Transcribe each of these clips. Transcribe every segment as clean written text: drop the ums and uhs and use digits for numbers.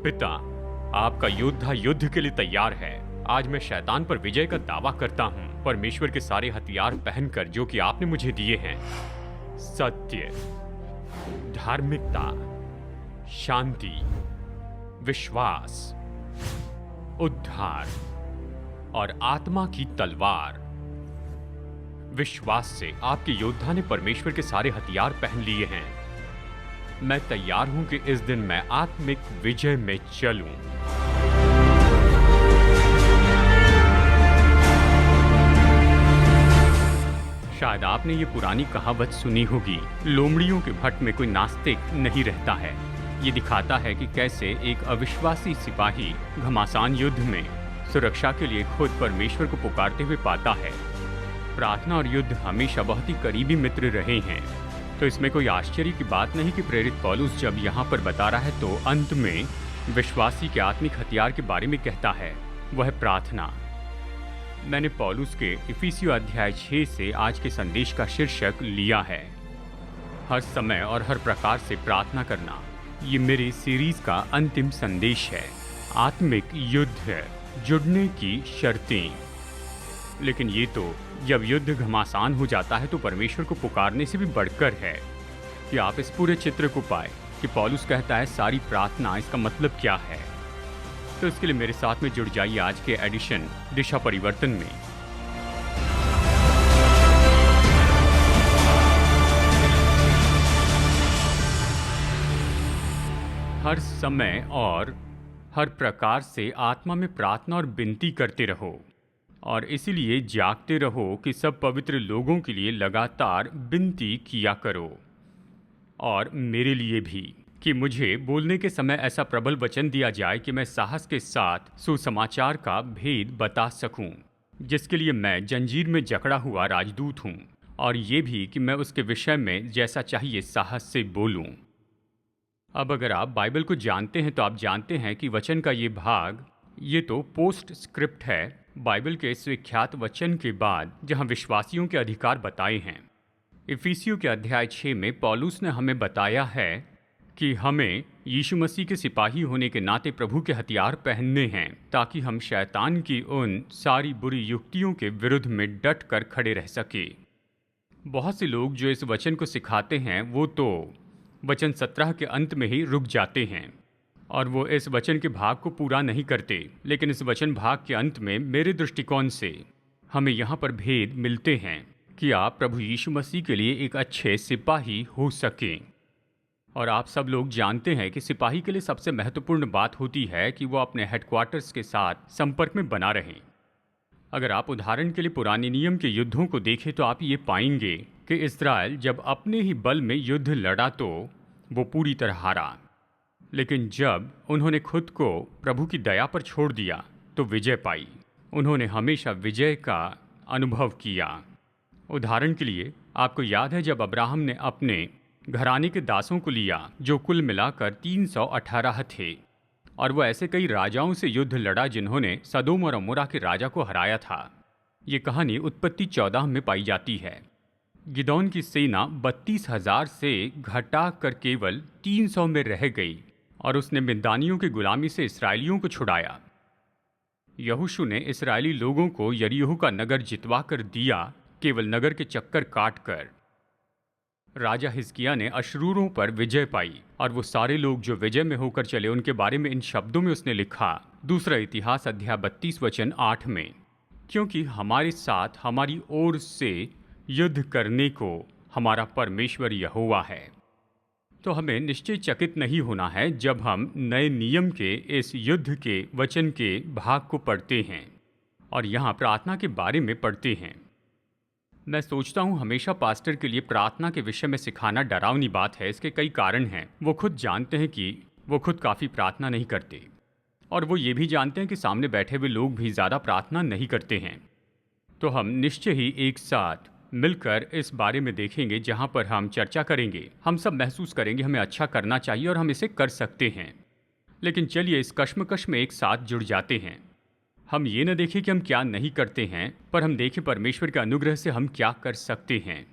पिता, आपका योद्धा युद्ध के लिए तैयार है। आज मैं शैतान पर विजय का दावा करता हूँ, परमेश्वर के सारे हथियार पहनकर जो कि आपने मुझे दिए हैं। सत्य, धार्मिकता, शांति, विश्वास, उद्धार और आत्मा की तलवार। विश्वास से आपके योद्धा ने परमेश्वर के सारे हथियार पहन लिए हैं। मैं तैयार हूं कि इस दिन मैं आत्मिक विजय में चलूं। शायद आपने ये पुरानी कहावत सुनी होगी, लोमड़ियों के भट्ट में कोई नास्तिक नहीं रहता है। ये दिखाता है कि कैसे एक अविश्वासी सिपाही घमासान युद्ध में सुरक्षा के लिए खुद परमेश्वर को पुकारते हुए पाता है। प्रार्थना और युद्ध हमेशा बहुत ही करीबी मित्र रहे हैं, तो इसमें कोई आश्चर्य की बात नहीं कि प्रेरित पौलुस जब यहाँ पर बता रहा है तो अंत में विश्वासी के आत्मिक हथियार के बारे में कहता है, वह है प्रार्थना। मैंने पौलुस के इफिसियों अध्याय 6 से आज के संदेश का शीर्षक लिया है, हर समय और हर प्रकार से प्रार्थना करना। ये मेरे सीरीज का अंतिम संदेश है, आत्मिक युद्ध, जुड़ने की शर्तें। लेकिन ये तो जब युद्ध घमासान हो जाता है तो परमेश्वर को पुकारने से भी बढ़कर है कि आप इस पूरे चित्र को पाए कि पौलुस कहता है सारी प्रार्थना, इसका मतलब क्या है। तो इसके लिए मेरे साथ में जुड़ जाइए आज के एडिशन दिशा परिवर्तन में। हर समय और हर प्रकार से आत्मा में प्रार्थना और विनती करते रहो, और इसीलिए जागते रहो कि सब पवित्र लोगों के लिए लगातार विनती किया करो, और मेरे लिए भी, कि मुझे बोलने के समय ऐसा प्रबल वचन दिया जाए कि मैं साहस के साथ सुसमाचार का भेद बता सकूं, जिसके लिए मैं जंजीर में जकड़ा हुआ राजदूत हूं, और ये भी कि मैं उसके विषय में जैसा चाहिए साहस से बोलूं। अब अगर आप बाइबल को जानते हैं तो आप जानते हैं कि वचन का ये भाग, ये तो पोस्ट स्क्रिप्ट है बाइबल के इस विख्यात वचन के बाद जहां विश्वासियों के अधिकार बताए हैं। इफिसियों के अध्याय 6 में पौलुस ने हमें बताया है कि हमें यीशु मसीह के सिपाही होने के नाते प्रभु के हथियार पहनने हैं, ताकि हम शैतान की उन सारी बुरी युक्तियों के विरुद्ध में डट कर खड़े रह सके। बहुत से लोग जो इस वचन को सिखाते हैं वो तो वचन 17 के अंत में ही रुक जाते हैं, और वो इस वचन के भाग को पूरा नहीं करते। लेकिन इस वचन भाग के अंत में मेरे दृष्टिकोण से हमें यहाँ पर भेद मिलते हैं कि आप प्रभु यीशु मसीह के लिए एक अच्छे सिपाही हो सकें। और आप सब लोग जानते हैं कि सिपाही के लिए सबसे महत्वपूर्ण बात होती है कि वो अपने हेडक्वार्टर्स के साथ संपर्क में बना रहें। अगर आप उदाहरण के लिए पुराने नियम के युद्धों को देखें तो आप ये पाएंगे कि इस्राएल जब अपने ही बल में युद्ध लड़ा तो वो पूरी तरह हारा, लेकिन जब उन्होंने खुद को प्रभु की दया पर छोड़ दिया तो विजय पाई। उन्होंने हमेशा विजय का अनुभव किया। उदाहरण के लिए आपको याद है जब अब्राहम ने अपने घराने के दासों को लिया जो कुल मिलाकर 318 थे, और वह ऐसे कई राजाओं से युद्ध लड़ा जिन्होंने सदोम और अमोरा के राजा को हराया था। ये कहानी उत्पत्ति 14 में पाई जाती है। गिदौन की सेना 32,000 से घटाकर केवल 300 में रह गई, और उसने मिद्यानियों की गुलामी से इसराइलियों को छुड़ाया। यहोशू ने इसराइली लोगों को यरीहो का नगर जितवा कर दिया, केवल नगर के चक्कर काट कर। राजा हिजकिय्याह ने अशरूरों पर विजय पाई, और वो सारे लोग जो विजय में होकर चले उनके बारे में इन शब्दों में उसने लिखा, दूसरा इतिहास अध्याय 32 वचन 8 में, क्योंकि हमारे साथ हमारी ओर से युद्ध करने को हमारा परमेश्वर यहोवा है। तो हमें निश्चय चकित नहीं होना है जब हम नए नियम के इस युद्ध के वचन के भाग को पढ़ते हैं और यहाँ प्रार्थना के बारे में पढ़ते हैं। मैं सोचता हूँ हमेशा पास्टर के लिए प्रार्थना के विषय में सिखाना डरावनी बात है। इसके कई कारण हैं। वो खुद जानते हैं कि वो खुद काफ़ी प्रार्थना नहीं करते, और वो ये भी जानते हैं कि सामने बैठे हुए लोग भी ज़्यादा प्रार्थना नहीं करते हैं। तो हम निश्चय ही एक साथ मिलकर इस बारे में देखेंगे, जहाँ पर हम चर्चा करेंगे। हम सब महसूस करेंगे हमें अच्छा करना चाहिए और हम इसे कर सकते हैं। लेकिन चलिए इस कश्मकश में एक साथ जुड़ जाते हैं। हम ये न देखें कि हम क्या नहीं करते हैं, पर हम देखें परमेश्वर के अनुग्रह से हम क्या कर सकते हैं।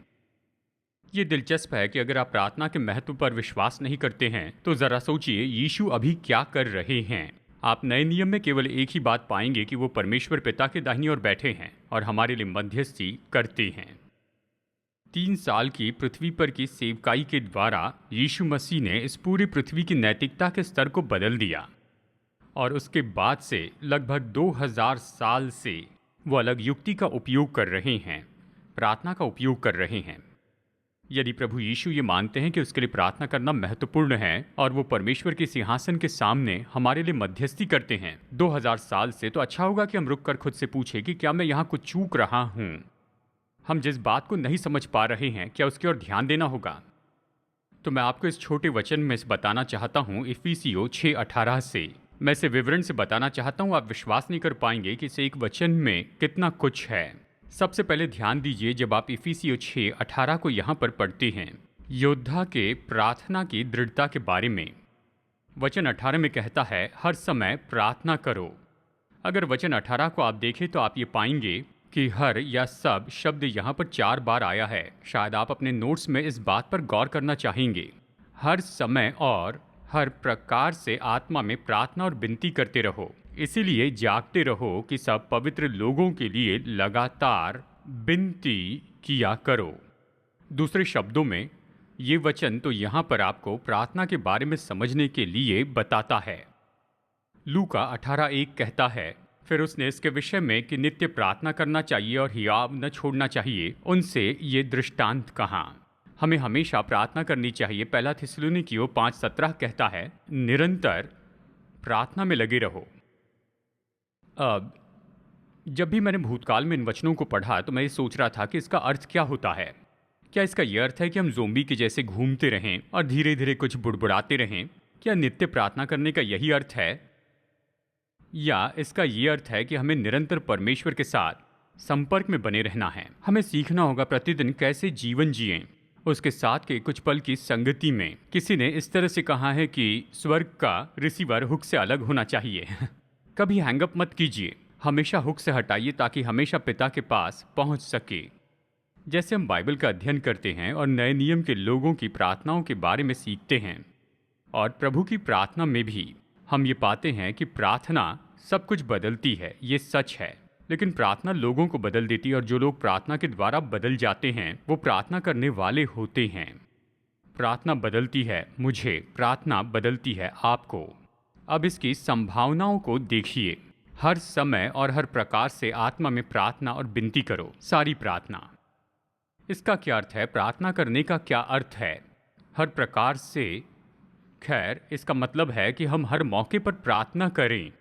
ये दिलचस्प है कि अगर आप प्रार्थना के महत्व पर विश्वास नहीं करते हैं तो जरा सोचिए यीशु अभी क्या कर रहे हैं। आप नए नियम में केवल एक ही बात पाएंगे कि वो परमेश्वर पिता के दाहिनी ओर बैठे हैं और हमारे लिए मध्यस्थी करते हैं। 3 साल की पृथ्वी पर की सेवकाई के द्वारा यीशु मसीह ने इस पूरी पृथ्वी की नैतिकता के स्तर को बदल दिया और उसके बाद से लगभग 2000 साल से वो अलग युक्ति का उपयोग कर रहे हैं, प्रार्थना का उपयोग कर रहे हैं। यदि प्रभु यीशु ये मानते हैं कि उसके लिए प्रार्थना करना महत्वपूर्ण है और वो परमेश्वर के सिंहासन के सामने हमारे लिए मध्यस्थी करते हैं 2000 साल से, तो अच्छा होगा कि हम रुक कर खुद से पूछें कि क्या मैं यहाँ कुछ चूक रहा हूँ। हम जिस बात को नहीं समझ पा रहे हैं क्या उसकी ओर ध्यान देना होगा। तो मैं आपको इस छोटे वचन में से बताना चाहता हूँ इफिसियों 6:18 से। मैं इसे विवरण से बताना चाहता हूँ, आप विश्वास नहीं कर पाएंगे कि इसे एक वचन में कितना कुछ है। सबसे पहले ध्यान दीजिए जब आप इफिसियों 6:18 को यहाँ पर पढ़ते हैं, योद्धा के प्रार्थना की दृढ़ता के बारे में। वचन 18 में कहता है हर समय प्रार्थना करो। अगर वचन 18 को आप देखें तो आप ये पाएंगे कि हर या सब शब्द यहाँ पर 4 बार आया है। शायद आप अपने नोट्स में इस बात पर गौर करना चाहेंगे। हर समय और हर प्रकार से आत्मा में प्रार्थना और विनती करते रहो, इसीलिए जागते रहो कि सब पवित्र लोगों के लिए लगातार विनती किया करो। दूसरे शब्दों में ये वचन तो यहाँ पर आपको प्रार्थना के बारे में समझने के लिए बताता है। लूका 18:1 कहता है, फिर उसने इसके विषय में कि नित्य प्रार्थना करना चाहिए और हियाव न छोड़ना चाहिए, उनसे ये दृष्टांत कहा। हमें हमेशा प्रार्थना करनी चाहिए। पहला थिस्सलुनीकियों 5:17 कहता है, निरंतर प्रार्थना में लगे रहो। अब जब भी मैंने भूतकाल में इन वचनों को पढ़ा तो मैं ये सोच रहा था कि इसका अर्थ क्या होता है। क्या इसका यह अर्थ है कि हम ज़ोंबी के जैसे घूमते रहें और धीरे धीरे कुछ बुड़बुड़ाते रहें? क्या नित्य प्रार्थना करने का यही अर्थ है? या इसका ये अर्थ है कि हमें निरंतर परमेश्वर के साथ संपर्क में बने रहना है? हमें सीखना होगा प्रतिदिन कैसे जीवन जिएं, उसके साथ के कुछ पल की संगति में। किसी ने इस तरह से कहा है कि स्वर्ग का रिसीवर हुक से अलग होना चाहिए। कभी हैंगअप मत कीजिए, हमेशा हुक से हटाइए ताकि हमेशा पिता के पास पहुंच सके। जैसे हम बाइबल का अध्ययन करते हैं और नए नियम के लोगों की प्रार्थनाओं के बारे में सीखते हैं, और प्रभु की प्रार्थना में भी हम ये पाते हैं कि प्रार्थना सब कुछ बदलती है। ये सच है, लेकिन प्रार्थना लोगों को बदल देती है और जो लोग प्रार्थना के द्वारा बदल जाते हैं वो प्रार्थना करने वाले होते हैं। प्रार्थना बदलती है मुझे, प्रार्थना बदलती है आपको। अब इसकी संभावनाओं को देखिए। हर समय और हर प्रकार से आत्मा में प्रार्थना और विनती करो। सारी प्रार्थना, इसका क्या अर्थ है? प्रार्थना करने का क्या अर्थ है? हर प्रकार से, खैर इसका मतलब है कि हम हर मौके पर प्रार्थना करें।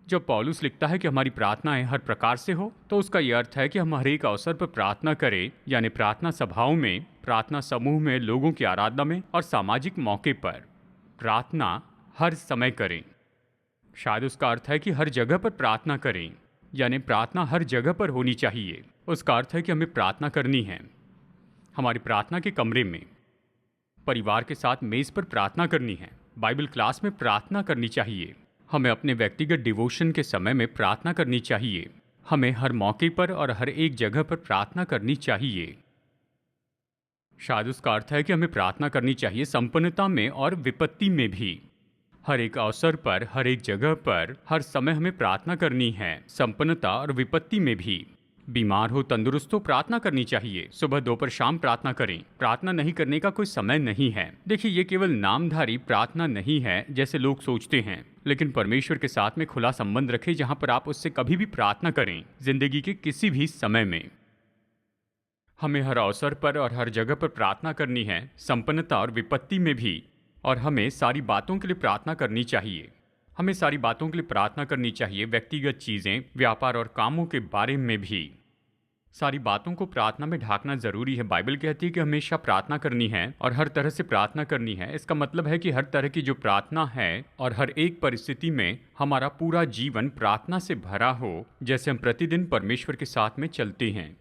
जब पौलुस लिखता है कि हमारी प्रार्थनाएं हर प्रकार से हो, तो उसका यह अर्थ है कि हम हर एक अवसर पर प्रार्थना करें, यानी प्रार्थना सभाओं में, प्रार्थना समूह में, लोगों की आराधना में और सामाजिक मौके पर प्रार्थना हर समय करें। शायद उसका अर्थ है कि हर जगह पर प्रार्थना करें, यानी प्रार्थना हर जगह पर होनी चाहिए। उसका अर्थ है कि हमें प्रार्थना करनी है हमारी प्रार्थना के कमरे में, परिवार के साथ मेज पर प्रार्थना करनी है, बाइबल क्लास में प्रार्थना करनी चाहिए, हमें अपने व्यक्तिगत डिवोशन के समय में प्रार्थना करनी चाहिए, हमें हर मौके पर और हर एक जगह पर प्रार्थना करनी चाहिए। शायद उसका अर्थ है कि हमें प्रार्थना करनी चाहिए संपन्नता में और विपत्ति में भी। हर एक अवसर पर, हर एक जगह पर, हर समय हमें प्रार्थना करनी है, संपन्नता और विपत्ति में भी। बीमार हो, तंदुरुस्त हो, प्रार्थना करनी चाहिए। सुबह, दोपहर, शाम प्रार्थना करें। प्रार्थना नहीं करने का कोई समय नहीं है। देखिए, ये केवल नामधारी प्रार्थना नहीं है जैसे लोग सोचते हैं, लेकिन परमेश्वर के साथ में खुला संबंध रखें जहां पर आप उससे कभी भी प्रार्थना करें, जिंदगी के किसी भी समय में। हमें हर अवसर पर और हर जगह पर प्रार्थना करनी है, संपन्नता और विपत्ति में भी। और हमें सारी बातों के लिए प्रार्थना करनी चाहिए। हमें सारी बातों के लिए प्रार्थना करनी चाहिए, व्यक्तिगत चीज़ें, व्यापार और कामों के बारे में भी। सारी बातों को प्रार्थना में ढाकना जरूरी है। बाइबल कहती है कि हमेशा प्रार्थना करनी है और हर तरह से प्रार्थना करनी है। इसका मतलब है कि हर तरह की जो प्रार्थना है और हर एक परिस्थिति में हमारा पूरा जीवन प्रार्थना से भरा हो, जैसे हम प्रतिदिन परमेश्वर के साथ में चलते हैं।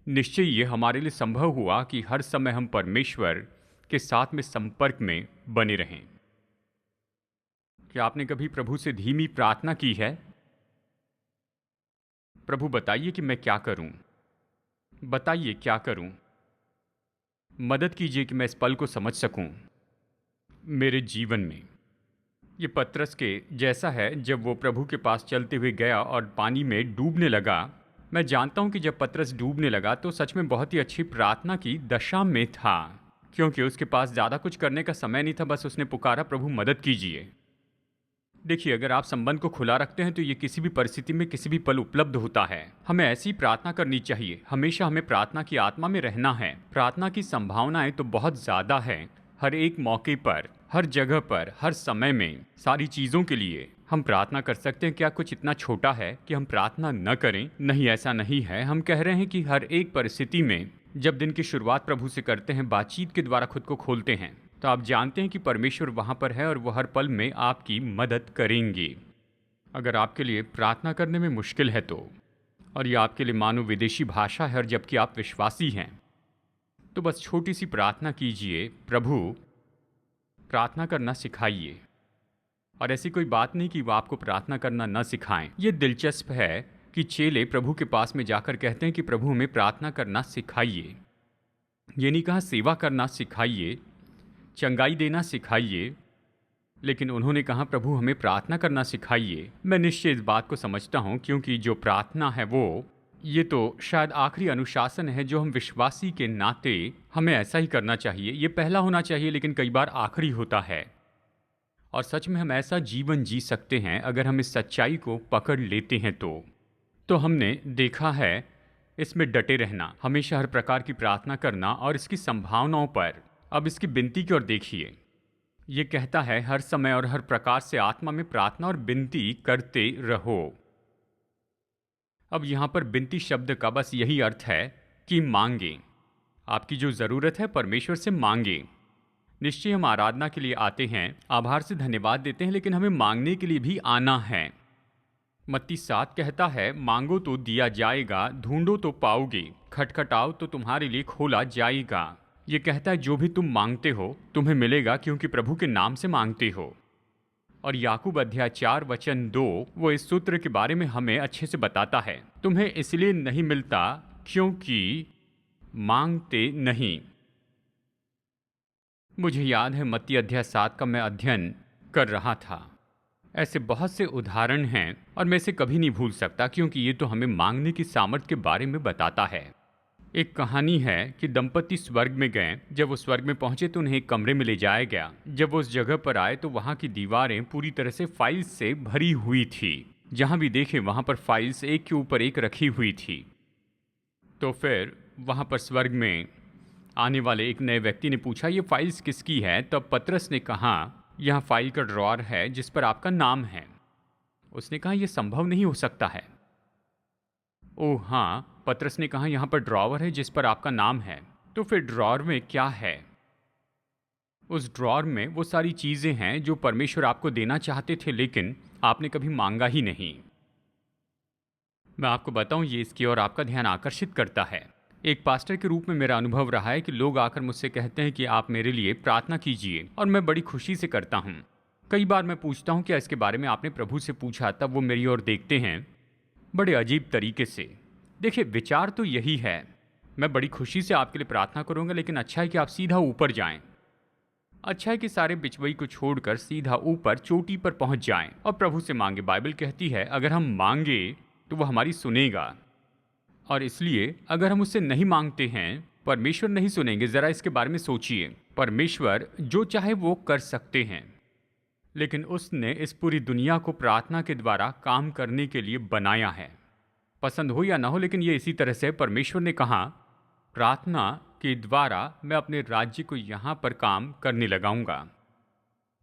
निश्चय ये हमारे लिए संभव हुआ कि हर समय हम परमेश्वर के साथ में संपर्क में बने रहें। क्या आपने कभी प्रभु से धीमी प्रार्थना की है? प्रभु बताइए कि मैं क्या करूं, बताइए क्या करूं। मदद कीजिए कि मैं इस पल को समझ सकूं मेरे जीवन में। ये पतरस के जैसा है जब वो प्रभु के पास चलते हुए गया और पानी में डूबने लगा। मैं जानता हूं कि जब पतरस डूबने लगा तो सच में बहुत ही अच्छी प्रार्थना की दशा में था, क्योंकि उसके पास ज़्यादा कुछ करने का समय नहीं था। बस उसने पुकारा, प्रभु मदद कीजिए। देखिए, अगर आप संबंध को खुला रखते हैं तो ये किसी भी परिस्थिति में किसी भी पल उपलब्ध होता है। हमें ऐसी प्रार्थना करनी चाहिए। हमेशा हमें प्रार्थना की आत्मा में रहना है। प्रार्थना की संभावनाएं तो बहुत ज़्यादा है। हर एक मौके पर, हर जगह पर, हर समय में, सारी चीज़ों के लिए हम प्रार्थना कर सकते हैं। क्या कुछ इतना छोटा है कि हम प्रार्थना न करें? नहीं, ऐसा नहीं है। हम कह रहे हैं कि हर एक परिस्थिति में जब दिन की शुरुआत प्रभु से करते हैं, बातचीत के द्वारा खुद को खोलते हैं, तो आप जानते हैं कि परमेश्वर वहाँ पर है और वो हर पल में आपकी मदद करेंगे। अगर आपके लिए प्रार्थना करने में मुश्किल है तो, और ये आपके लिए मानो विदेशी भाषा है और जबकि आप विश्वासी हैं, तो बस छोटी सी प्रार्थना कीजिए, प्रभु प्रार्थना करना सिखाइए। और ऐसी कोई बात नहीं कि वो आपको प्रार्थना करना न सिखाएं। ये दिलचस्प है कि चेले प्रभु के पास में जाकर कहते हैं कि प्रभु हमें प्रार्थना करना सिखाइए। ये नहीं कहा सेवा करना सिखाइए, चंगाई देना सिखाइए, लेकिन उन्होंने कहा प्रभु हमें प्रार्थना करना सिखाइए। मैं निश्चय इस बात को समझता हूँ, क्योंकि जो प्रार्थना है वो ये तो शायद आखिरी अनुशासन है जो हम विश्वासी के नाते हमें ऐसा ही करना चाहिए। ये पहला होना चाहिए, लेकिन कई बार आखिरी होता है। और सच में हम ऐसा जीवन जी सकते हैं अगर हम इस सच्चाई को पकड़ लेते हैं तो हमने देखा है इसमें डटे रहना, हमेशा हर प्रकार की प्रार्थना करना और इसकी संभावनाओं पर। अब इसकी विनती की ओर देखिए। ये कहता है हर समय और हर प्रकार से आत्मा में प्रार्थना और विनती करते रहो। अब यहाँ पर विनती शब्द का बस यही अर्थ है कि मांगे। आपकी जो ज़रूरत है परमेश्वर से मांगे। निश्चय हम आराधना के लिए आते हैं, आभार से धन्यवाद देते हैं, लेकिन हमें मांगने के लिए भी आना है। मत्ती 7 कहता है, मांगो तो दिया जाएगा, ढूंढो तो पाओगे, खटखटाओ तो तुम्हारे लिए खोला जाएगा। ये कहता है जो भी तुम मांगते हो तुम्हें मिलेगा, क्योंकि प्रभु के नाम से मांगते हो। और याकूब अध्याय 4 वचन 2 वो इस सूत्र के बारे में हमें अच्छे से बताता है। तुम्हें इसलिए नहीं मिलता क्योंकि मांगते नहीं। मुझे याद है मत्ती अध्याय 7 का मैं अध्ययन कर रहा था। ऐसे बहुत से उदाहरण हैं और मैं इसे कभी नहीं भूल सकता, क्योंकि ये तो हमें मांगने की सामर्थ्य के बारे में बताता है। एक कहानी है कि दंपति स्वर्ग में गए। जब वो स्वर्ग में पहुंचे तो उन्हें एक कमरे में ले जाया गया। जब वो उस जगह पर आए तो वहाँ की दीवारें पूरी तरह से फाइल्स से भरी हुई थी। जहाँ भी देखे वहाँ पर फाइल्स एक के ऊपर एक रखी हुई थी। तो फिर वहाँ पर स्वर्ग में आने वाले एक नए व्यक्ति ने पूछा, ये फाइल्स किसकी है? तब पतरस ने कहा, यहाँ फाइल का ड्रॉअर है जिस पर आपका नाम है। उसने कहा, यह संभव नहीं हो सकता है। ओह हाँ, पतरस ने कहा, यहाँ पर ड्रॉअर है जिस पर आपका नाम है। तो फिर ड्रॉअर में क्या है? उस ड्रॉअर में वो सारी चीजें हैं जो परमेश्वर आपको देना चाहते थे, लेकिन आपने कभी मांगा ही नहीं। मैं आपको बताऊं, ये इसकी ओर आपका ध्यान आकर्षित करता है। एक पास्टर के रूप में मेरा अनुभव रहा है कि लोग आकर मुझसे कहते हैं कि आप मेरे लिए प्रार्थना कीजिए, और मैं बड़ी खुशी से करता हूँ। कई बार मैं पूछता हूँ क्या इसके बारे में आपने प्रभु से पूछा? तब वो मेरी ओर देखते हैं बड़े अजीब तरीके से। देखिए, विचार तो यही है, मैं बड़ी खुशी से आपके लिए प्रार्थना करूँगा, लेकिन अच्छा है कि आप सीधा ऊपर जाएं। अच्छा है कि सारे बिचवई को छोड़कर सीधा ऊपर चोटी पर पहुंच जाएं और प्रभु से मांगे। बाइबल कहती है अगर हम मांगे तो वो हमारी सुनेगा, और इसलिए अगर हम उससे नहीं मांगते हैं परमेश्वर नहीं सुनेंगे। जरा इसके बारे में सोचिए। परमेश्वर जो चाहे वो कर सकते हैं, लेकिन उसने इस पूरी दुनिया को प्रार्थना के द्वारा काम करने के लिए बनाया है। पसंद हो या ना हो, लेकिन ये इसी तरह से परमेश्वर ने कहा, प्रार्थना के द्वारा मैं अपने राज्य को यहाँ पर काम करने लगाऊंगा।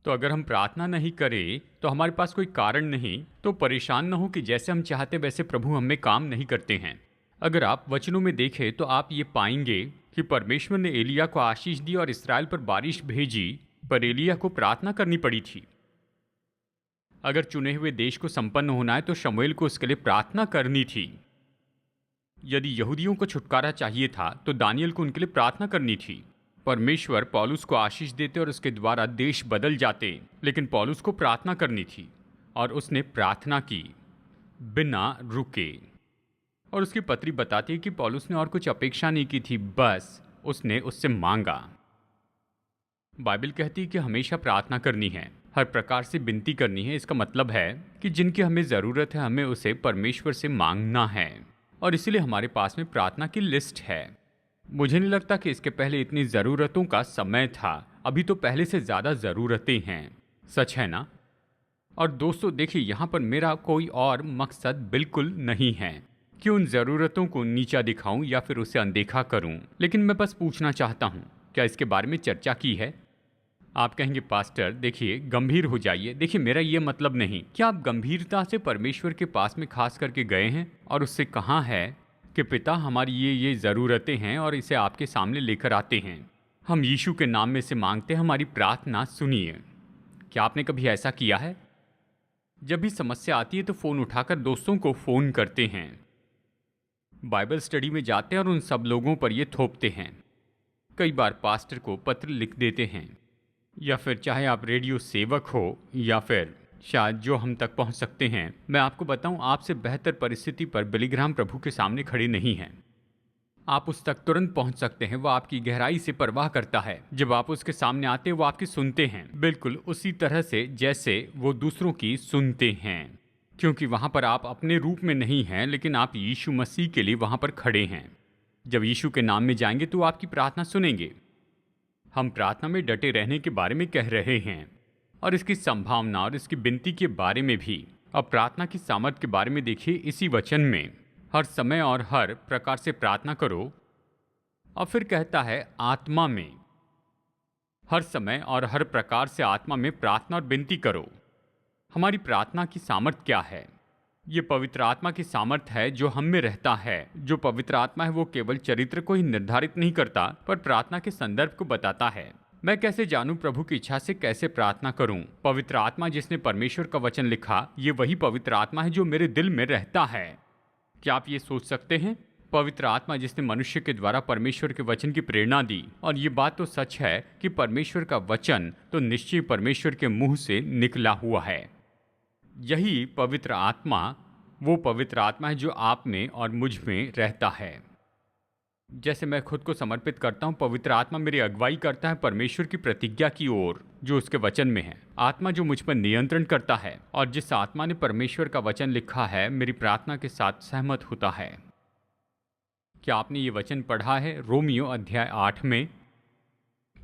तो अगर हम प्रार्थना नहीं करें तो हमारे पास कोई कारण नहीं, तो परेशान ना हो कि जैसे हम चाहते वैसे प्रभु हमें काम नहीं करते हैं। अगर आप वचनों में देखें तो आप ये पाएंगे कि परमेश्वर ने एलिया को आशीष दी और इसराइल पर बारिश भेजी, पर एलिया को प्रार्थना करनी पड़ी थी। अगर चुने हुए देश को संपन्न होना है तो शमूएल को उसके लिए प्रार्थना करनी थी। यदि यहूदियों को छुटकारा चाहिए था तो दानियल को उनके लिए प्रार्थना करनी थी। परमेश्वर पौलुस को आशीष देते और उसके द्वारा देश बदल जाते, लेकिन पौलुस को प्रार्थना करनी थी और उसने प्रार्थना की बिना रुके। और उसकी पत्री बताती है कि पौलुस ने और कुछ अपेक्षा नहीं की थी, बस उसने उससे मांगा। बाइबल कहती है कि हमेशा प्रार्थना करनी है, हर प्रकार से विनती करनी है। इसका मतलब है कि जिनकी हमें ज़रूरत है हमें उसे परमेश्वर से मांगना है, और इसीलिए हमारे पास में प्रार्थना की लिस्ट है। मुझे नहीं लगता कि इसके पहले इतनी ज़रूरतों का समय था। अभी तो पहले से ज़्यादा ज़रूरतें हैं। सच है ना? और दोस्तों देखिए, यहाँ पर मेरा कोई और मकसद बिल्कुल नहीं है कि उन ज़रूरतों को नीचा दिखाऊं या फिर उसे अनदेखा करूं, लेकिन मैं बस पूछना चाहता हूं, क्या इसके बारे में चर्चा की है? आप कहेंगे पास्टर देखिए गंभीर हो जाइए। देखिए मेरा ये मतलब नहीं। क्या आप गंभीरता से परमेश्वर के पास में खास करके गए हैं और उससे कहा है कि पिता हमारी ये ज़रूरतें हैं और इसे आपके सामने लेकर आते हैं, हम यीशु के नाम में से मांगते हैं, हमारी प्रार्थना सुनिए। क्या आपने कभी ऐसा किया है? जब भी समस्या आती है तो फ़ोन उठाकर दोस्तों को फ़ोन करते हैं, बाइबल स्टडी में जाते हैं और उन सब लोगों पर ये थोपते हैं। कई बार पास्टर को पत्र लिख देते हैं, या फिर चाहे आप रेडियो सेवक हो या फिर शायद जो हम तक पहुंच सकते हैं। मैं आपको बताऊं, आपसे बेहतर परिस्थिति पर बिली ग्राहम प्रभु के सामने खड़े नहीं हैं। आप उस तक तुरंत पहुंच सकते हैं। वो आपकी गहराई से परवाह करता है। जब आप उसके सामने आते हैं वो आपकी सुनते हैं, बिल्कुल उसी तरह से जैसे वो दूसरों की सुनते हैं, क्योंकि वहां पर आप अपने रूप में नहीं हैं, लेकिन आप यीशु मसीह के लिए वहां पर खड़े हैं। जब यीशु के नाम में जाएंगे तो आपकी प्रार्थना सुनेंगे। हम प्रार्थना में डटे रहने के बारे में कह रहे हैं, और इसकी संभावना और इसकी विनती के बारे में भी। अब प्रार्थना की सामर्थ के बारे में देखिए इसी वचन में, हर समय और हर प्रकार से प्रार्थना करो। और फिर कहता है आत्मा में, हर समय और हर प्रकार से आत्मा में प्रार्थना और विनती करो। हमारी प्रार्थना की सामर्थ क्या है? ये पवित्र आत्मा की सामर्थ है जो हम में रहता है। जो पवित्र आत्मा है वो केवल चरित्र को ही निर्धारित नहीं करता, पर प्रार्थना के संदर्भ को बताता है। मैं कैसे जानूं प्रभु की इच्छा से कैसे प्रार्थना करूं? पवित्र आत्मा जिसने परमेश्वर का वचन लिखा, ये वही पवित्र आत्मा है जो मेरे दिल में रहता है। क्या आप ये सोच सकते हैं? पवित्र आत्मा जिसने मनुष्य के द्वारा परमेश्वर के वचन की प्रेरणा दी, और ये बात तो सच है कि परमेश्वर का वचन तो निश्चय परमेश्वर के मुंह से निकला हुआ है। यही पवित्र आत्मा वो पवित्र आत्मा है जो आप में और मुझ में रहता है। जैसे मैं खुद को समर्पित करता हूँ, पवित्र आत्मा मेरी अगुवाई करता है परमेश्वर की प्रतिज्ञा की ओर जो उसके वचन में है। आत्मा जो मुझ पर नियंत्रण करता है, और जिस आत्मा ने परमेश्वर का वचन लिखा है मेरी प्रार्थना के साथ सहमत होता है। क्या आपने ये वचन पढ़ा है रोमियो अध्याय 8 में?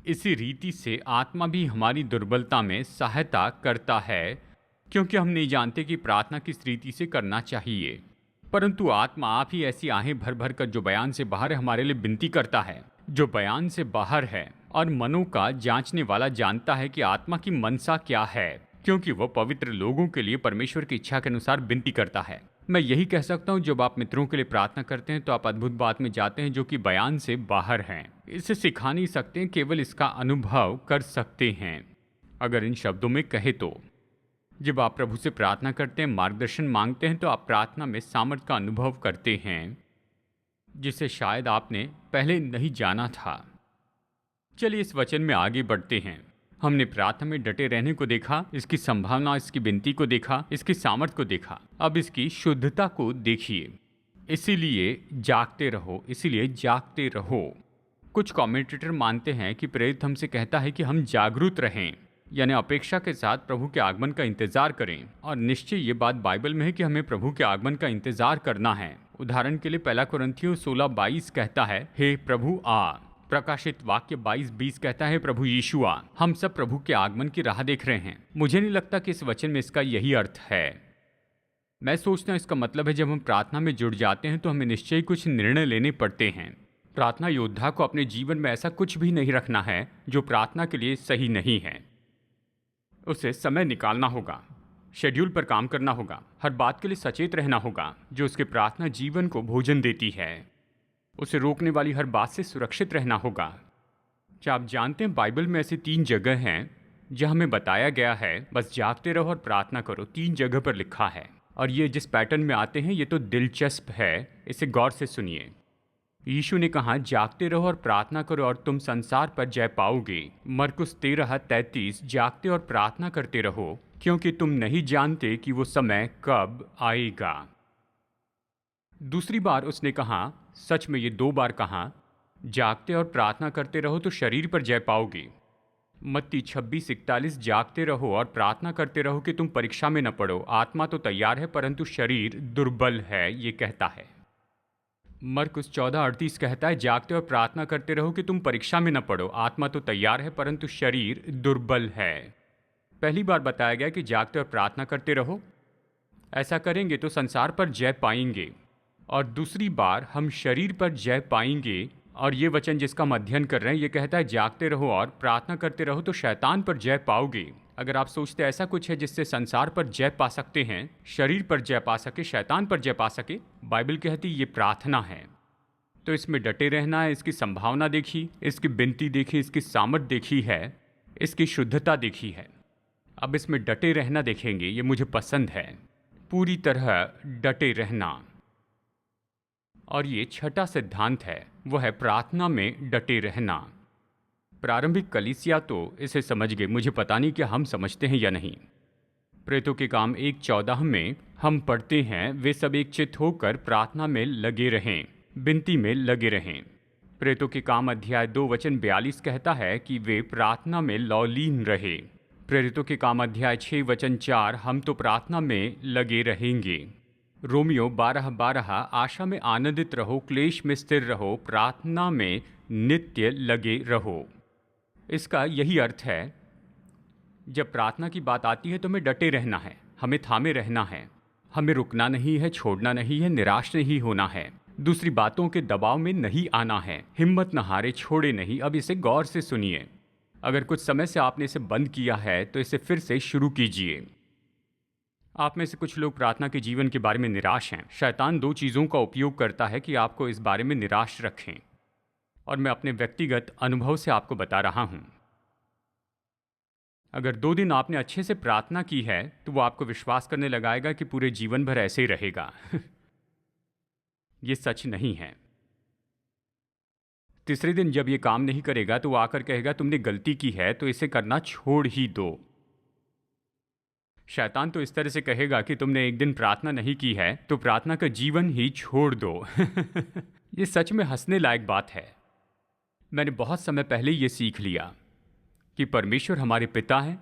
इसी रीति से आत्मा भी हमारी दुर्बलता में सहायता करता है, क्योंकि हम नहीं जानते कि प्रार्थना किस रीति से करना चाहिए, परंतु आत्मा आप ही ऐसी आहें भर भर कर जो बयान से बाहर है हमारे लिए विनती करता है। जो बयान से बाहर है और मनों का जांचने वाला जानता है कि आत्मा की मनसा क्या है, क्योंकि वह पवित्र लोगों के लिए परमेश्वर की इच्छा के अनुसार विनती करता है। मैं यही कह सकता हूँ, जब आप मित्रों के लिए प्रार्थना करते हैं तो आप अद्भुत बात में जाते हैं जो कि बयान से बाहर हैं। इसे सिखा नहीं सकते हैं, केवल इसका अनुभव कर सकते हैं। अगर इन शब्दों में कहे तो जब आप प्रभु से प्रार्थना करते हैं, मार्गदर्शन मांगते हैं, तो आप प्रार्थना में सामर्थ का अनुभव करते हैं जिसे शायद आपने पहले नहीं जाना था। चलिए इस वचन में आगे बढ़ते हैं। हमने प्रार्थना में डटे रहने को देखा, इसकी संभावना, इसकी विनती को देखा, इसकी सामर्थ को देखा। अब इसकी शुद्धता को देखिए। इसीलिए जागते रहो, इसीलिए जागते रहो। कुछ कमेंटेटर मानते हैं कि प्रेरित हमसे कहता है कि हम जागरूक रहें, यानी अपेक्षा के साथ प्रभु के आगमन का इंतजार करें। और निश्चय ये बात बाइबल में है कि हमें प्रभु के आगमन का इंतजार करना है। उदाहरण के लिए 1 कुरिन्थियों 16:22 कहता है, हे प्रभु आ। प्रकाशित वाक्य 22:20 कहता है, प्रभु यीशु आ। हम सब प्रभु के आगमन की राह देख रहे हैं। मुझे नहीं लगता कि इस वचन में इसका यही अर्थ है। मैं सोचता हूँ इसका मतलब है जब हम प्रार्थना में जुड़ जाते हैं तो हमें निश्चय कुछ निर्णय लेने पड़ते हैं। प्रार्थना योद्धा को अपने जीवन में ऐसा कुछ भी नहीं रखना है जो प्रार्थना के लिए सही नहीं है। उसे समय निकालना होगा, शेड्यूल पर काम करना होगा, हर बात के लिए सचेत रहना होगा जो उसके प्रार्थना जीवन को भोजन देती है। उसे रोकने वाली हर बात से सुरक्षित रहना होगा। क्या आप जानते हैं बाइबल में ऐसी 3 जगह हैं जहां हमें बताया गया है बस जागते रहो और प्रार्थना करो। 3 जगह पर लिखा है, और ये जिस पैटर्न में आते हैं ये तो दिलचस्प है, इसे गौर से सुनिए। यीशु ने कहा, जागते रहो और प्रार्थना करो और तुम संसार पर जय पाओगे। मरकुस 13:33। जागते और प्रार्थना करते रहो क्योंकि तुम नहीं जानते कि वो समय कब आएगा। दूसरी बार उसने कहा, सच में ये 2 बार कहा, जागते और प्रार्थना करते रहो तो शरीर पर जय पाओगे। मत्ती 26:41 जागते रहो और प्रार्थना करते रहो कि तुम परीक्षा में न पड़ो। आत्मा तो तैयार है परंतु शरीर दुर्बल है, ये कहता है। मरकुस 14:38 कहता है जागते और प्रार्थना करते रहो कि तुम परीक्षा में न पड़ो। आत्मा तो तैयार है परंतु शरीर दुर्बल है। पहली बार बताया गया कि जागते और प्रार्थना करते रहो, ऐसा करेंगे तो संसार पर जय पाएंगे। और दूसरी बार हम शरीर पर जय पाएंगे। और ये वचन जिसका हम अध्ययन कर रहे हैं ये कहता है जागते रहो और प्रार्थना करते रहो तो शैतान पर जय पाओगे। अगर आप सोचते ऐसा कुछ है जिससे संसार पर जय पा सकते हैं, शरीर पर जय पा सके, शैतान पर जय पा सके, बाइबल कहती ये प्रार्थना है। तो इसमें डटे रहना है। इसकी संभावना देखी, इसकी बिनती देखी, इसकी सामर्थ देखी है, इसकी शुद्धता देखी है। अब इसमें डटे रहना देखेंगे, ये मुझे पसंद है। पूरी तरह डटे रहना। और ये छठा सिद्धांत है, वो है प्रार्थना में डटे रहना। प्रारंभिक कलीसिया तो इसे समझ गए, मुझे पता नहीं कि हम समझते हैं या नहीं। प्रेतों के काम 1:14 में हम पढ़ते हैं वे सब एक चित्त होकर प्रार्थना में लगे रहें, विनती में लगे रहें। प्रेतों के काम अध्याय 2 वचन 42 कहता है कि वे प्रार्थना में लौलीन रहे। प्रेरितों के काम अध्याय 6 वचन 4 हम तो प्रार्थना में लगे रहेंगे। रोमियो 12:12 आशा में आनंदित रहो, क्लेश में स्थिर रहो, प्रार्थना में नित्य लगे रहो। इसका यही अर्थ है, जब प्रार्थना की बात आती है तो हमें डटे रहना है, हमें थामे रहना है, हमें रुकना नहीं है, छोड़ना नहीं है, निराश नहीं होना है, दूसरी बातों के दबाव में नहीं आना है, हिम्मत न हारे, छोड़े नहीं। अब इसे गौर से सुनिए। अगर कुछ समय से आपने इसे बंद किया है तो इसे फिर से शुरू कीजिए। आप में से कुछ लोग प्रार्थना के जीवन के बारे में निराश हैं। शैतान 2 चीज़ों का उपयोग करता है कि आपको इस बारे में निराश रखें, और मैं अपने व्यक्तिगत अनुभव से आपको बता रहा हूं। अगर 2 दिन आपने अच्छे से प्रार्थना की है तो वो आपको विश्वास करने लगाएगा कि पूरे जीवन भर ऐसे ही रहेगा। ये सच नहीं है। तीसरे दिन जब ये काम नहीं करेगा तो वो आकर कहेगा तुमने गलती की है तो इसे करना छोड़ ही दो। शैतान तो इस तरह से कहेगा कि तुमने एक दिन प्रार्थना नहीं की है तो प्रार्थना का जीवन ही छोड़ दो। ये सच में हंसने लायक बात है। मैंने बहुत समय पहले ये सीख लिया कि परमेश्वर हमारे पिता हैं।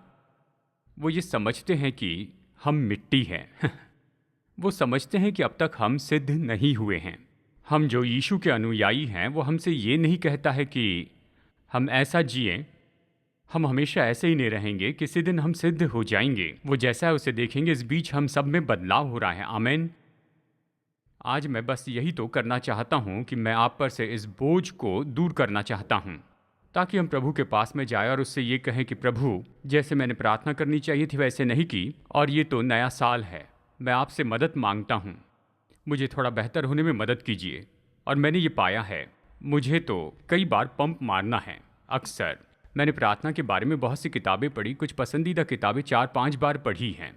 वो ये समझते हैं कि हम मिट्टी हैं। वो समझते हैं कि अब तक हम सिद्ध नहीं हुए हैं। हम जो यीशु के अनुयायी हैं वो हमसे ये नहीं कहता है कि हम ऐसा जिएं, हम हमेशा ऐसे ही नहीं रहेंगे, किसी दिन हम सिद्ध हो जाएंगे। वो जैसा है उसे देखेंगे। इस बीच हम सब में बदलाव हो रहा है। आमीन। आज मैं बस यही तो करना चाहता हूँ कि मैं आप पर से इस बोझ को दूर करना चाहता हूँ, ताकि हम प्रभु के पास में जाए और उससे ये कहें कि प्रभु, जैसे मैंने प्रार्थना करनी चाहिए थी वैसे नहीं की, और ये तो नया साल है, मैं आपसे मदद मांगता हूँ, मुझे थोड़ा बेहतर होने में मदद कीजिए। और मैंने ये पाया है, मुझे तो कई बार पंप मारना है। अक्सर मैंने प्रार्थना के बारे में बहुत सी किताबें पढ़ी, कुछ पसंदीदा किताबें 4-5 बार पढ़ी हैं।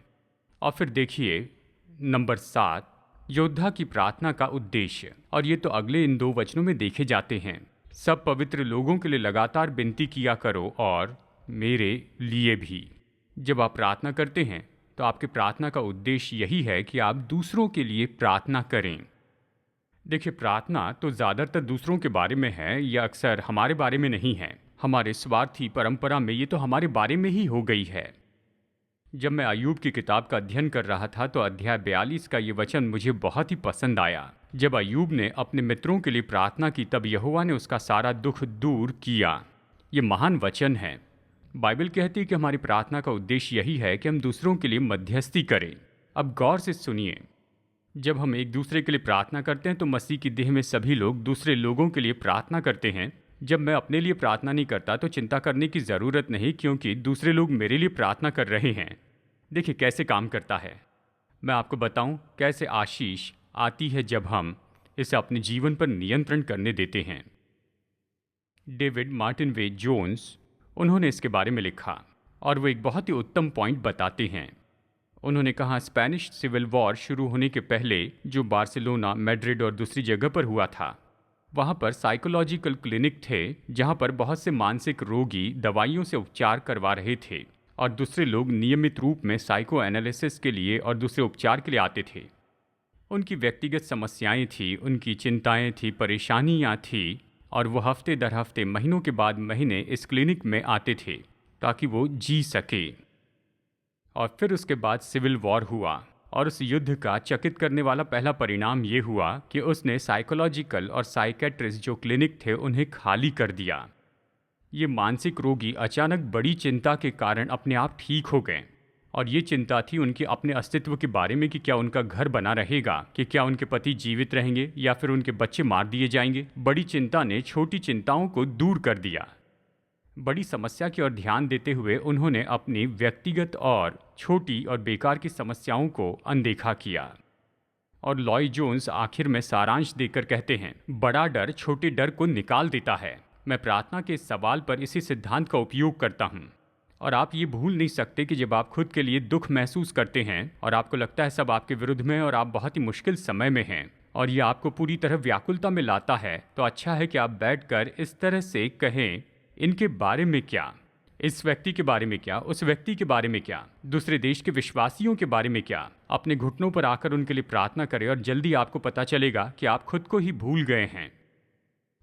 और फिर देखिए नंबर 7, योद्धा की प्रार्थना का उद्देश्य। और ये तो अगले इन 2 वचनों में देखे जाते हैं। सब पवित्र लोगों के लिए लगातार विनती किया करो और मेरे लिए भी। जब आप प्रार्थना करते हैं तो आपके प्रार्थना का उद्देश्य यही है कि आप दूसरों के लिए प्रार्थना करें। देखिए, प्रार्थना तो ज़्यादातर दूसरों के बारे में है, या अक्सर हमारे बारे में नहीं है। हमारे स्वार्थी परंपरा में ये तो हमारे बारे में ही हो गई है। जब मैं अय्यूब की किताब का अध्ययन कर रहा था तो अध्याय 42 का ये वचन मुझे बहुत ही पसंद आया। जब अय्यूब ने अपने मित्रों के लिए प्रार्थना की तब यहोवा ने उसका सारा दुख दूर किया। ये महान वचन है। बाइबल कहती है कि हमारी प्रार्थना का उद्देश्य यही है कि हम दूसरों के लिए मध्यस्थी करें। अब गौर से सुनिए, जब हम एक दूसरे के लिए प्रार्थना करते हैं तो मसीह की देह में सभी लोग दूसरे लोगों के लिए प्रार्थना करते हैं। जब मैं अपने लिए प्रार्थना नहीं करता तो चिंता करने की ज़रूरत नहीं, क्योंकि दूसरे लोग मेरे लिए प्रार्थना कर रहे हैं। देखिए कैसे काम करता है। मैं आपको बताऊं कैसे आशीष आती है जब हम इसे अपने जीवन पर नियंत्रण करने देते हैं। डेविड मार्टिन वे जोन्स, उन्होंने इसके बारे में लिखा और वो एक बहुत ही उत्तम पॉइंट बताते हैं। उन्होंने कहा, स्पेनिश सिविल वॉर शुरू होने के पहले जो बार्सिलोना, मैड्रिड और दूसरी जगह पर हुआ था, वहाँ पर साइकोलॉजिकल क्लिनिक थे जहाँ पर बहुत से मानसिक रोगी दवाइयों से उपचार करवा रहे थे और दूसरे लोग नियमित रूप में साइको एनालिसिस के लिए और दूसरे उपचार के लिए आते थे। उनकी व्यक्तिगत समस्याएं थी, उनकी चिंताएं थी, परेशानियां थी और वो हफ्ते दर हफ्ते, महीनों के बाद महीने इस क्लिनिक में आते थे ताकि वो जी सके। और फिर उसके बाद सिविल वॉर हुआ और उस युद्ध का चकित करने वाला पहला परिणाम ये हुआ कि उसने साइकोलॉजिकल और साइकेट्रिस्ट जो क्लिनिक थे उन्हें खाली कर दिया। ये मानसिक रोगी अचानक बड़ी चिंता के कारण अपने आप ठीक हो गए, और ये चिंता थी उनके अपने अस्तित्व के बारे में कि क्या उनका घर बना रहेगा, कि क्या उनके पति जीवित रहेंगे या फिर उनके बच्चे मार दिए जाएंगे। बड़ी चिंता ने छोटी चिंताओं को दूर कर दिया। बड़ी समस्या की ओर ध्यान देते हुए उन्होंने अपनी व्यक्तिगत और छोटी और बेकार की समस्याओं को अनदेखा किया। और लॉय जोन्स आखिर में सारांश देकर कहते हैं, बड़ा डर छोटे डर को निकाल देता है। मैं प्रार्थना के इस सवाल पर इसी सिद्धांत का उपयोग करता हूँ। और आप ये भूल नहीं सकते कि जब आप खुद के लिए दुख महसूस करते हैं और आपको लगता है सब आपके विरुद्ध में और आप बहुत ही मुश्किल समय में हैं और ये आपको पूरी तरह व्याकुलता में लाता है, तो अच्छा है कि आप बैठकर इस तरह से कहें, इनके बारे में क्या, इस व्यक्ति के बारे में क्या, उस व्यक्ति के बारे में क्या, दूसरे देश के विश्वासियों के बारे में क्या। अपने घुटनों पर आकर उनके लिए प्रार्थना करें और जल्दी आपको पता चलेगा कि आप खुद को ही भूल गए हैं।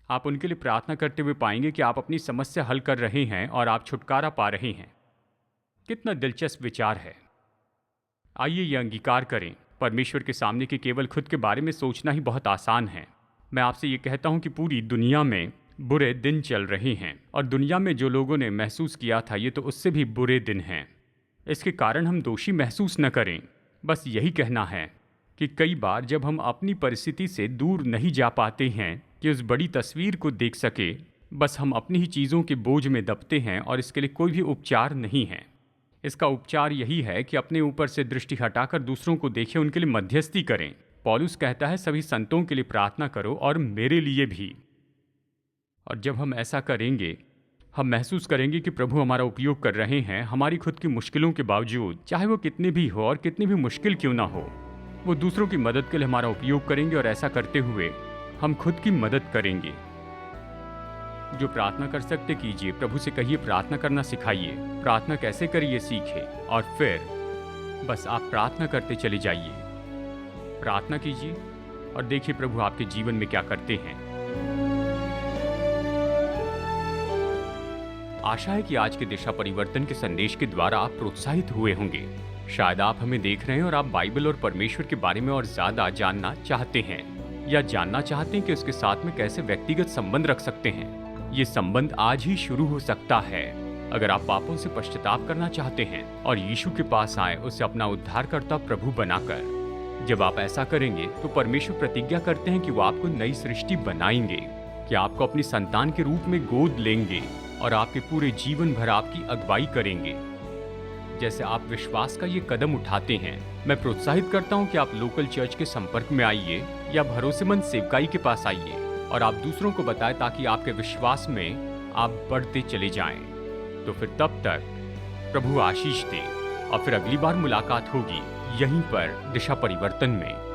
आप उनके लिए प्रार्थना करते हुए पाएंगे कि आप अपनी समस्या हल कर रहे हैं और आप छुटकारा पा रहे हैं। कितना दिलचस्प विचार है। आइए ये अंगीकार करें, परमेश्वर के सामने कि केवल खुद के बारे में सोचना ही बहुत आसान है। मैं आपसे ये कहता हूँ कि पूरी दुनिया में बुरे दिन चल रहे हैं और दुनिया में जो लोगों ने महसूस किया था ये तो उससे भी बुरे दिन हैं। इसके कारण हम दोषी महसूस न करें। बस यही कहना है कि कई बार जब हम अपनी परिस्थिति से दूर नहीं जा पाते हैं कि उस बड़ी तस्वीर को देख सके, बस हम अपनी ही चीज़ों के बोझ में दबते हैं और इसके लिए कोई भी उपचार नहीं है। इसका उपचार यही है कि अपने ऊपर से दृष्टि हटाकर दूसरों को देखें, उनके लिए मध्यस्थी करें। पौलुस कहता है, सभी संतों के लिए प्रार्थना करो और मेरे लिए भी। और जब हम ऐसा करेंगे, हम महसूस करेंगे कि प्रभु हमारा उपयोग कर रहे हैं हमारी खुद की मुश्किलों के बावजूद, चाहे वो कितनी भी हो और कितनी भी मुश्किल क्यों ना हो, वो दूसरों की मदद के लिए हमारा उपयोग करेंगे। और ऐसा करते हुए हम खुद की मदद करेंगे। जो प्रार्थना कर सकते कीजिए, प्रभु से कहिए प्रार्थना करना सिखाइए, प्रार्थना कैसे करिए सीखे, और फिर बस आप प्रार्थना करते चले जाइए। प्रार्थना कीजिए और देखिए प्रभु आपके जीवन में क्या करते हैं। आशा है कि आज के दिशा परिवर्तन के संदेश के द्वारा आप प्रोत्साहित हुए होंगे। शायद आप हमें देख रहे हैं और आप बाइबल और परमेश्वर के बारे में और ज्यादा जानना चाहते हैं, या जानना चाहते हैं कि उसके साथ में कैसे व्यक्तिगत संबंध रख सकते हैं। ये संबंध आज ही शुरू हो सकता है। अगर आप पापों से पश्चाताप करना चाहते हैं और यीशु के पास आए, उसे अपना उद्धारकर्ता प्रभु बनाकर। जब आप ऐसा करेंगे तो परमेश्वर प्रतिज्ञा करते हैं कि वो आपको नई सृष्टि बनाएंगे, कि आपको अपनी संतान के रूप में गोद लेंगे और आपके पूरे जीवन भर आपकी अगुवाई करेंगे। जैसे आप विश्वास का ये कदम उठाते हैं, मैं प्रोत्साहित करता हूँ कि आप लोकल चर्च के संपर्क में आइए या भरोसेमंद सेवकाई के पास आइए और आप दूसरों को बताएं, ताकि आपके विश्वास में आप बढ़ते चले जाएं। तो फिर तब तक प्रभु आशीष दे और फिर अगली बार मुलाकात होगी यहीं पर दिशा परिवर्तन में।